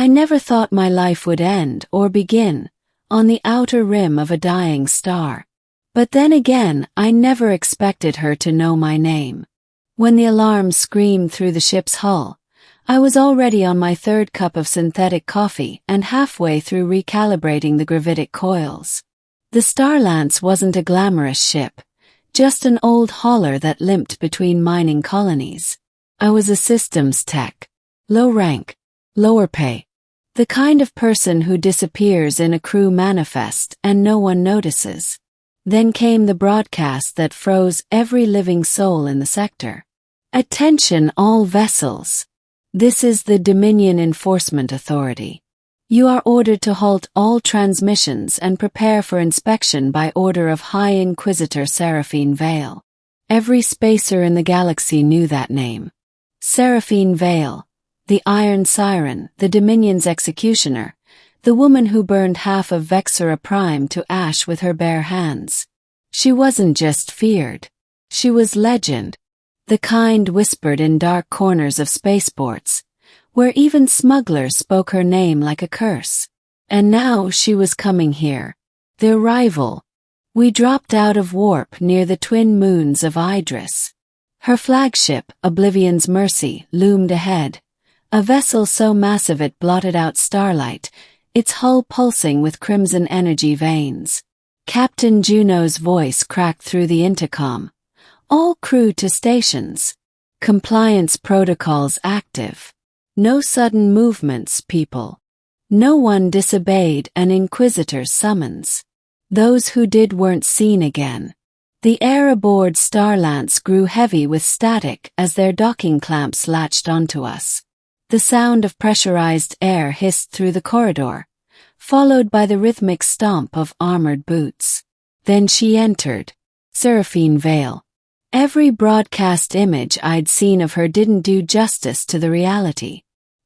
I never thought my life would end or begin on the outer rim of a dying star. But then again, I never expected her to know my name. When the alarm screamed through the ship's hull, I was already on my third cup of synthetic coffee and halfway through recalibrating the gravitic coils. The Starlance wasn't a glamorous ship, just an old hauler that limped between mining colonies. I was a systems tech. Low rank, lower pay. The kind of person who disappears in a crew manifest and no one notices. Then came the broadcast that froze every living soul in the sector. Attention all vessels. This is the Dominion Enforcement Authority. You are ordered to halt all transmissions and prepare for inspection by order of High Inquisitor Seraphine Vale. Every spacer in the galaxy knew that name. Seraphine Vale, the Iron Siren, the Dominion's executioner, the woman who burned half of Vexera Prime to ash with her bare hands. She wasn't just feared. She was legend. The kind whispered in dark corners of spaceports, where even smugglers spoke her name like a curse. And now she was coming here. Their rival. We dropped out of warp near the twin moons of Idris. Her flagship, Oblivion's Mercy, loomed ahead. A vessel so massive it blotted out starlight, its hull pulsing with crimson energy veins. Captain Juno's voice cracked through the intercom. All crew to stations. Compliance protocols active. No sudden movements, people. No one disobeyed an Inquisitor's summons. Those who did weren't seen again. The air aboard Starlance grew heavy with static as their docking clamps latched onto us. The sound of pressurized air hissed through the corridor, followed by the rhythmic stomp of armored boots. Then she entered. Seraphine Vale. Every broadcast image I'd seen of her didn't do justice to the reality.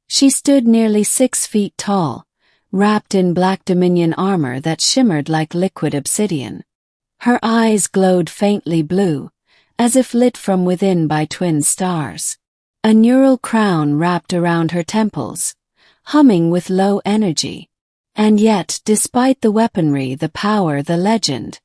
She stood nearly 6 feet tall, wrapped in black Dominion armor that shimmered like liquid obsidian. Her eyes glowed faintly blue, as if lit from within by twin stars. A neural crown wrapped around her temples, humming with low energy. And yet, despite the weaponry, the power, the legend,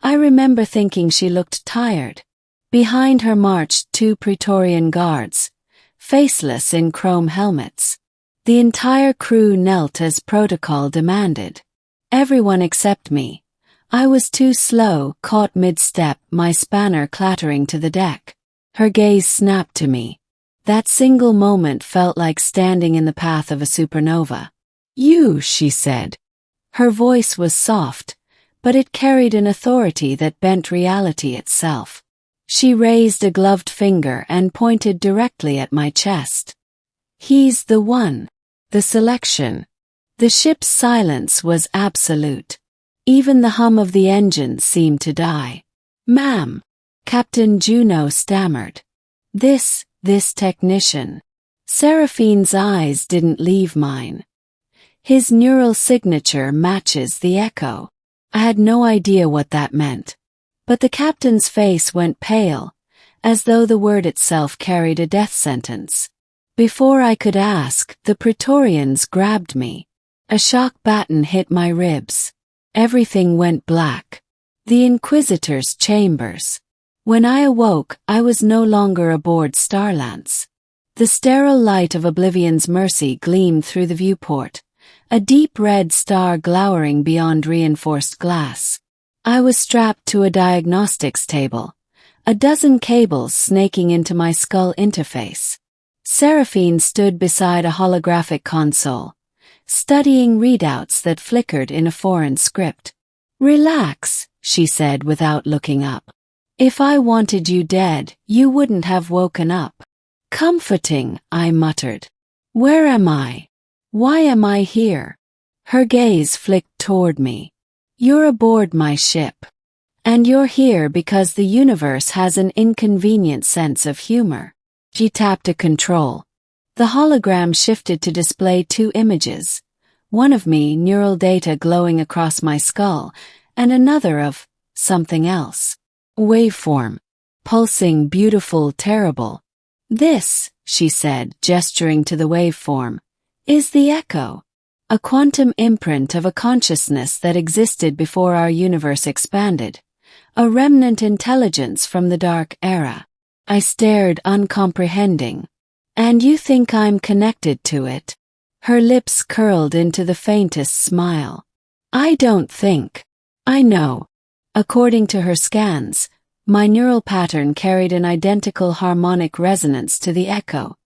I remember thinking she looked tired. Behind her marched 2 Praetorian guards, faceless in chrome helmets. The entire crew knelt as protocol demanded. Everyone except me. I was too slow, caught mid-step, my spanner clattering to the deck. Her gaze snapped to me. That single moment felt like standing in the path of a supernova. "You," she said. Her voice was soft, but it carried an authority that bent reality itself. She raised a gloved finger and pointed directly at my chest. "He's the one. The selection." The ship's silence was absolute. Even the hum of the engines seemed to die. "Ma'am," Captain Juno stammered. This technician." Seraphine's eyes didn't leave mine. "His neural signature matches the echo." I had no idea what that meant. But the captain's face went pale, as though the word itself carried a death sentence. Before I could ask, the Praetorians grabbed me. A shock baton hit my ribs. Everything went black. The Inquisitor's chambers. When I awoke, I was no longer aboard Starlance. The sterile light of Oblivion's Mercy gleamed through the viewport, a deep red star glowering beyond reinforced glass. I was strapped to a diagnostics table, a dozen cables snaking into my skull interface. Seraphine stood beside a holographic console, studying readouts that flickered in a foreign script. "Relax," she said without looking up. "If I wanted you dead, you wouldn't have woken up." "Comforting," I muttered. "Where am I? Why am I here?" Her gaze flicked toward me. "You're aboard my ship. And you're here because the universe has an inconvenient sense of humor." She tapped a control. The hologram shifted to display 2 images, one of me, neural data glowing across my skull, and another of something else. Waveform. Pulsing, beautiful, terrible. "This," she said, gesturing to the waveform, is the echo. A quantum imprint of a consciousness that existed before our universe expanded. A remnant intelligence from the dark era. I stared uncomprehending. And you think I'm connected to it? Her lips curled into the faintest smile. I don't think. I know. According to her scans, my neural pattern carried an identical harmonic resonance to the echo.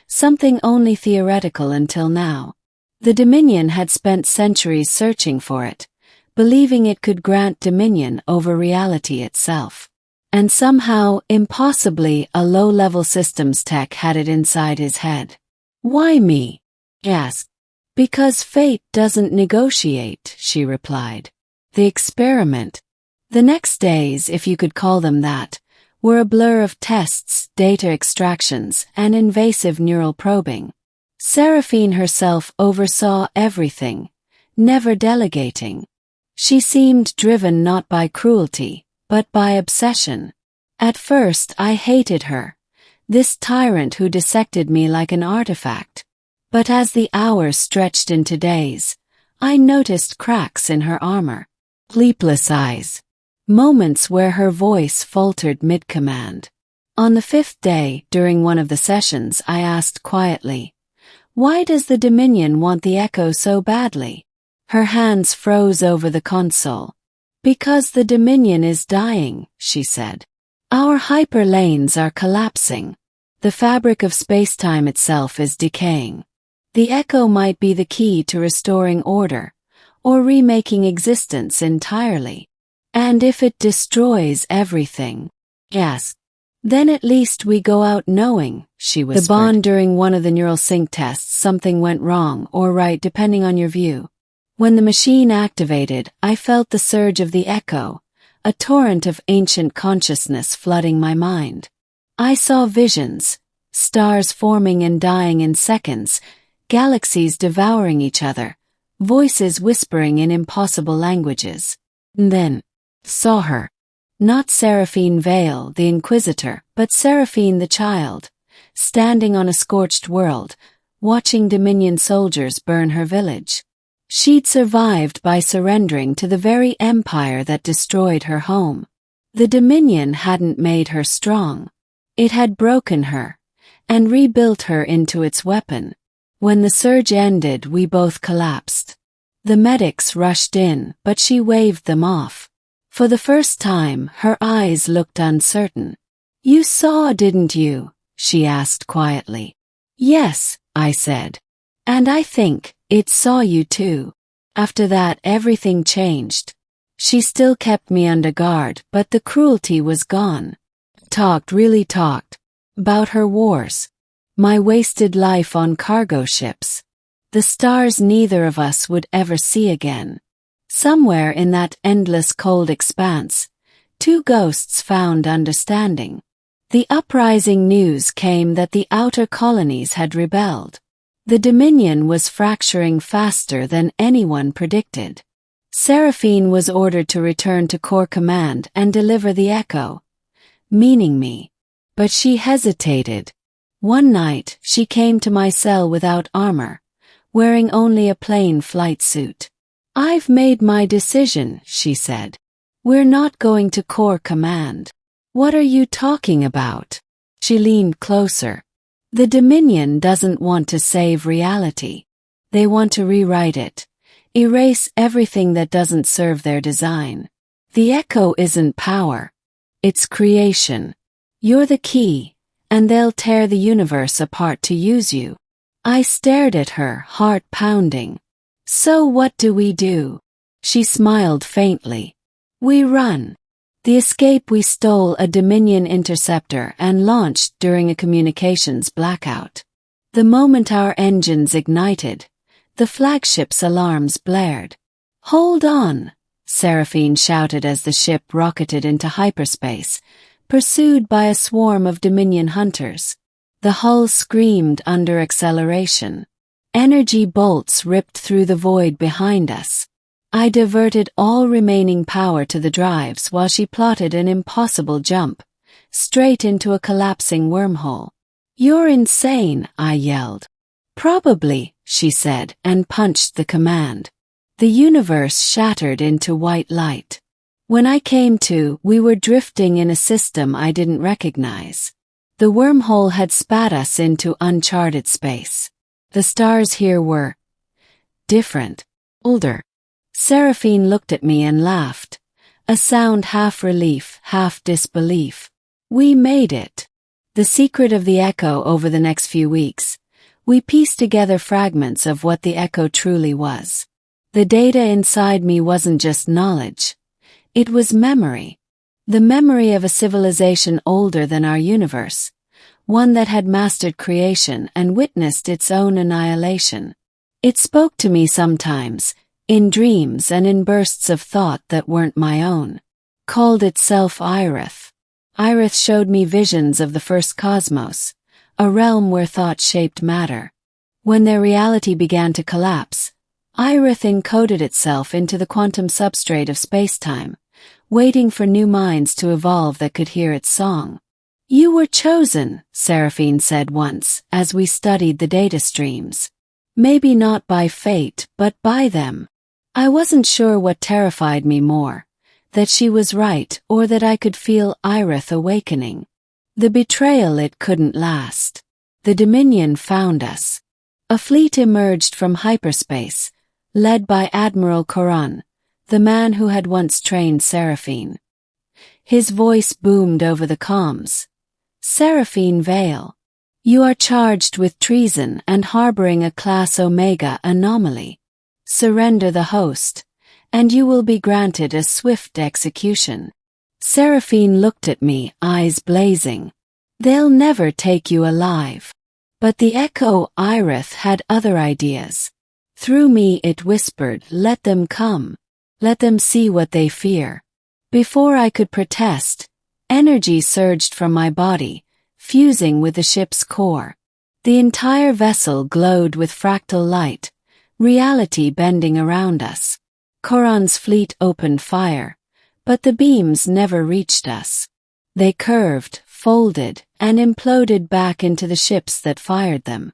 Something only theoretical until now. The Dominion had spent centuries searching for it, believing it could grant dominion over reality itself. And somehow, impossibly, a low-level systems tech had it inside his head. Why me? He asked. Because fate doesn't negotiate, she replied. The experiment. The next days, if you could call them that, were a blur of tests, data extractions, and invasive neural probing. Seraphine herself oversaw everything, never delegating. She seemed driven not by cruelty, but by obsession. At first I hated her, this tyrant who dissected me like an artifact. But as the hours stretched into days, I noticed cracks in her armor, sleepless eyes, moments where her voice faltered mid-command. On the fifth day, during one of the sessions, I asked quietly, "Why does the Dominion want the echo so badly?" Her hands froze over the console. "Because the Dominion is dying," she said. "Our hyperlanes are collapsing. The fabric of space-time itself is decaying. The echo might be the key to restoring order, or remaking existence entirely. And if it destroys everything," yes, "then at least we go out knowing," she whispered. The bond during one of the neural sync tests, something went wrong or right depending on your view. When the machine activated, I felt the surge of the echo, a torrent of ancient consciousness flooding my mind. I saw visions, stars forming and dying in seconds, galaxies devouring each other, voices whispering in impossible languages. And then, saw her. Not Seraphine Vale, the Inquisitor, but Seraphine the child, standing on a scorched world, watching Dominion soldiers burn her village. She'd survived by surrendering to the very empire that destroyed her home. The Dominion hadn't made her strong. It had broken her, and rebuilt her into its weapon. When the surge ended, we both collapsed. The medics rushed in, but she waved them off. For the first time, her eyes looked uncertain. "You saw, didn't you?" she asked quietly. "Yes," I said. "And I think it saw you too." After that, everything changed. She still kept me under guard, but the cruelty was gone. Really talked. About her wars. My wasted life on cargo ships. The stars neither of us would ever see again. Somewhere in that endless cold expanse, two ghosts found understanding. The uprising news came that the outer colonies had rebelled. The Dominion was fracturing faster than anyone predicted. Seraphine was ordered to return to Core Command and deliver the echo, meaning me. But she hesitated. One night, she came to my cell without armor, wearing only a plain flight suit. "I've made my decision," she said. "We're not going to Core Command." "What are you talking about?" She leaned closer. "The Dominion doesn't want to save reality. They want to rewrite it, erase everything that doesn't serve their design. The echo isn't power. It's creation. You're the key, and they'll tear the universe apart to use you." I stared at her, heart pounding. "So what do we do?" She smiled faintly. "We run." The escape: we stole a Dominion interceptor and launched during a communications blackout. The moment our engines ignited, the flagship's alarms blared. "Hold on!" Seraphine shouted as the ship rocketed into hyperspace, pursued by a swarm of Dominion hunters. The hull screamed under acceleration. Energy bolts ripped through the void behind us. I diverted all remaining power to the drives while she plotted an impossible jump, straight into a collapsing wormhole. "You're insane," I yelled. Probably, she said, and punched the command. The universe shattered into white light. When I came to, we were drifting in a system I didn't recognize. The wormhole had spat us into uncharted space. The stars here were different, older. Seraphine looked at me and laughed, a sound half relief, half disbelief. We made it. The secret of the echo. Over the next few weeks, we pieced together fragments of what the echo truly was. The data inside me wasn't just knowledge. It was memory. The memory of a civilization older than our universe, one that had mastered creation and witnessed its own annihilation. It spoke to me sometimes, in dreams and in bursts of thought that weren't my own. Called itself Irith. Irith showed me visions of the first cosmos, a realm where thought shaped matter. When their reality began to collapse, Irith encoded itself into the quantum substrate of space-time, waiting for new minds to evolve that could hear its song. You were chosen, Seraphine said once, as we studied the data streams. Maybe not by fate, but by them. I wasn't sure what terrified me more, that she was right or that I could feel Irith awakening. The betrayal. It couldn't last. The Dominion found us. A fleet emerged from hyperspace, led by Admiral Coron, the man who had once trained Seraphine. His voice boomed over the comms. Seraphine Vale, you are charged with treason and harboring a Class Omega anomaly. Surrender the host, and you will be granted a swift execution. Seraphine looked at me, eyes blazing. They'll never take you alive. But the echo Irith had other ideas. Through me it whispered, let them come. Let them see what they fear. Before I could protest, energy surged from my body, fusing with the ship's core. The entire vessel glowed with fractal light, reality bending around us. Coron's fleet opened fire, but the beams never reached us. They curved, folded, and imploded back into the ships that fired them.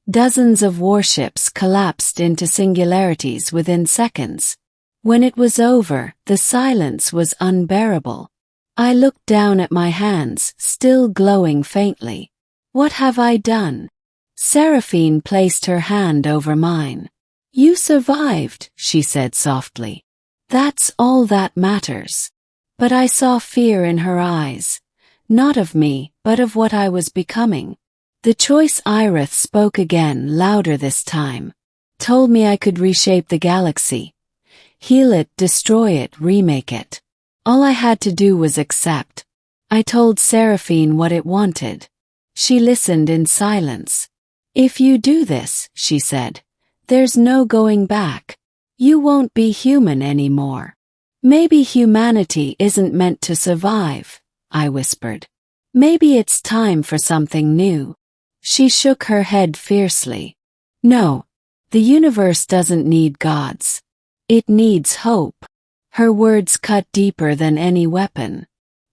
Dozens of warships collapsed into singularities within seconds. When it was over, the silence was unbearable. I looked down at my hands, still glowing faintly. What have I done? Seraphine placed her hand over mine. You survived, she said softly. That's all that matters. But I saw fear in her eyes. Not of me, but of what I was becoming. The choice. Irith spoke again, louder this time. Told me I could reshape the galaxy. Heal it, destroy it, remake it. All I had to do was accept. I told Seraphine what it wanted. She listened in silence. If you do this, she said, there's no going back. You won't be human anymore. Maybe humanity isn't meant to survive, I whispered. Maybe it's time for something new. She shook her head fiercely. No, the universe doesn't need gods. It needs hope. Her words cut deeper than any weapon.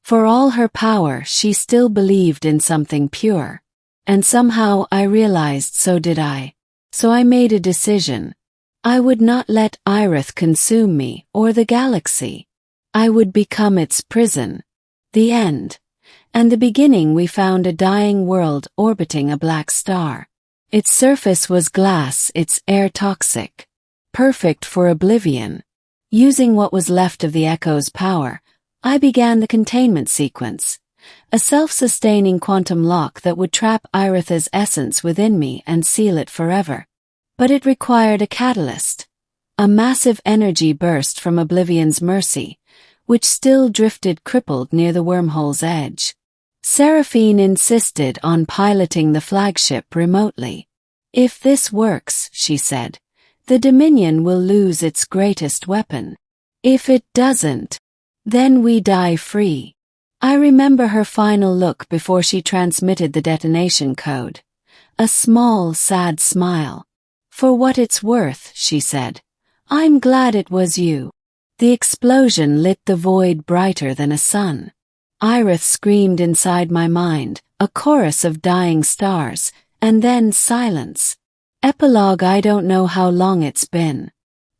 For all her power, she still believed in something pure. And somehow I realized so did I. So I made a decision. I would not let Irith consume me or the galaxy. I would become its prison. The end. And the beginning. We found a dying world orbiting a black star. Its surface was glass, its air toxic. Perfect for oblivion. Using what was left of the echo's power, I began the containment sequence. A self-sustaining quantum lock that would trap Irith's essence within me and seal it forever. But it required a catalyst. A massive energy burst from Oblivion's mercy, which still drifted crippled near the wormhole's edge. Seraphine insisted on piloting the flagship remotely. If this works, she said, the Dominion will lose its greatest weapon. If it doesn't, then we die free. I remember her final look before she transmitted the detonation code. A small, sad smile. For what it's worth, she said, I'm glad it was you. The explosion lit the void brighter than a sun. Irith screamed inside my mind, a chorus of dying stars, and then silence. Epilogue. I don't know how long it's been.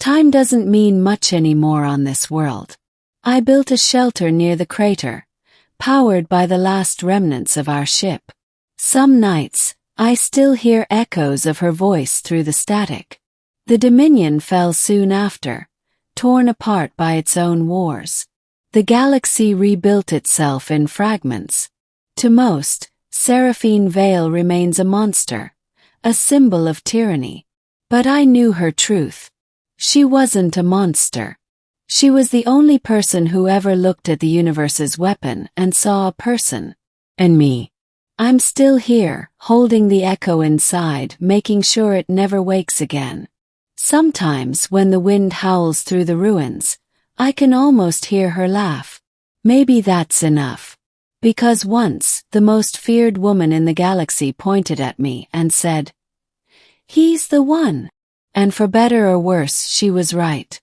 Time doesn't mean much anymore on this world. I built a shelter near the crater, powered by the last remnants of our ship. Some nights, I still hear echoes of her voice through the static. The Dominion fell soon after, torn apart by its own wars. The galaxy rebuilt itself in fragments. To most, Seraphine Vale remains a monster, a symbol of tyranny. But I knew her truth. She wasn't a monster. She was the only person who ever looked at the universe's weapon and saw a person. And me. I'm still here, holding the echo inside, making sure it never wakes again. Sometimes when the wind howls through the ruins, I can almost hear her laugh. Maybe that's enough. Because once, the most feared woman in the galaxy pointed at me and said, "He's the one." And for better or worse, she was right.